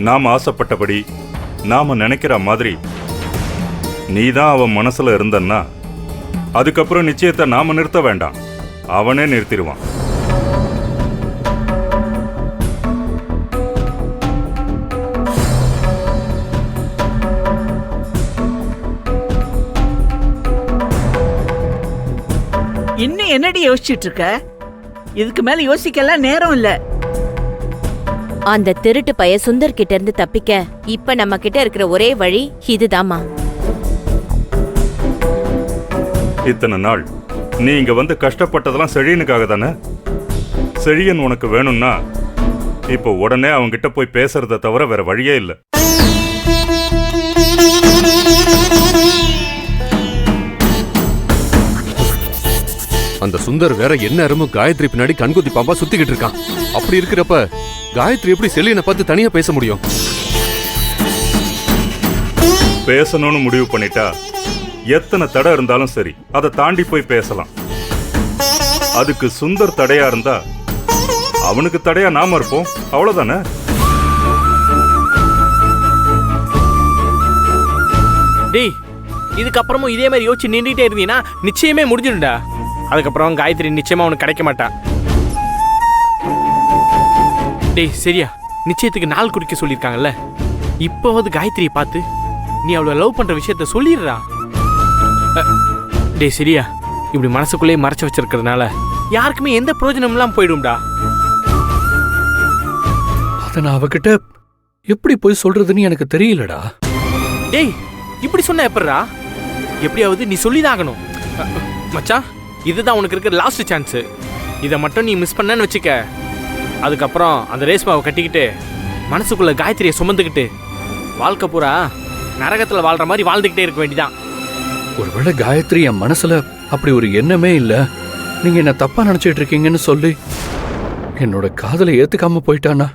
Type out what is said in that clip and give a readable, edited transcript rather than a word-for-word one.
நாம ஆசைப்பட்டபடி நாம நினைக்கிற மாதிரி நீதான் அவன் மனசுல இருந்தன்னா அதுக்கப்புறம் நிச்சயத்தை நாம நிறுத்த வேண்டாம், அவனே நிறுத்திடுவான். இன்னும் என்னடி யோசிச்சுட்டு இருக்க? இதுக்கு மேல யோசிக்கலாம் நேரம் இல்ல. அந்த திருட்டு பைய சுந்தர் கிட்ட இருந்து தப்பிக்க இப்ப நம்ம கிட்ட இருக்கிற ஒரே வழி இதுதாம்மா. இத்தனை நாள் நீ இங்க வந்து கஷ்டப்பட்டதெல்லாம் செழியனுக்காக தானே? செழியன் உனக்கு வேணும்னா இப்போ உடனே அவன்கிட்ட போய் பேசுறத தவிர வேற வழியே இல்லை. அந்த சுந்தர் வேற என்ன அருமும் காயத்ரி பின்னாடி கண்குத்தி பாம்பா சுத்திக்கிட்டு இருக்கான். அப்படி இருக்கிறப்ப காயத்ரி எப்படி செல்லியனை பார்த்து தனியா பேச முடியும்? பேசணும்னு முடிவு பண்ணிட்டா எத்தனை தடை இருந்தாலும் சரி அதை தாண்டி போய் பேசலாம். அதுக்கு சுந்தர் தடையா இருந்தா அவனுக்கு தடையா நாம இருப்போம், அவ்வளவுதானே? டேய், இதுக்கப்புறமும் இதே மாதிரி யோசிச்சு நின்றுட்டே இருந்தீங்கன்னா நிச்சயமே முடிஞ்சிடும்டா. அதுக்கப்புறம் காயத்ரி நிச்சயமா உனக்கு கிடைக்க மாட்டான். டேய் சரியா, நிச்சயத்துக்கு நாள் குறிக்க சொல்லியிருக்காங்கல்ல, இப்போவது காயத்ரியை பார்த்து நீ அவளை லவ் பண்ற விஷயத்த சொல்லிடுறா. டேய் சரியா, இப்படி மனசுக்குள்ளேயே மறைச்சு வச்சிருக்கிறதுனால யாருக்குமே எந்த பிரயோஜனம்லாம் போயிடும்டா. அதை நான் அவகிட்ட எப்படி போய் சொல்றதுன்னு எனக்கு தெரியலடா. டேய் இப்படி சொன்ன எப்படிரா? எப்படியாவது நீ சொல்லிதாகணும் மச்சான். இதுதான் உனக்கு இருக்கிற லாஸ்ட் சான்ஸு. இதை மட்டும் நீ மிஸ் பண்ணன்னு வச்சுக்க, அதுக்கப்புறம் அந்த ரேஸ்மாவை கட்டிக்கிட்டு மனசுக்குள்ள காயத்ரியை சுமந்துக்கிட்டு வாழ்க்கை பூரா நரகத்தில் வாழ்ற மாதிரி வாழ்ந்துக்கிட்டே இருக்க வேண்டிதான். ஒருவேளை காயத்ரி என் மனசுல அப்படி ஒரு எண்ணமே இல்ல, நீங்க என்ன தப்பா நினைச்சிட்டு இருக்கீங்கன்னு சொல்லி என்னோட காதலை ஏத்துக்காம போயிட்டானா?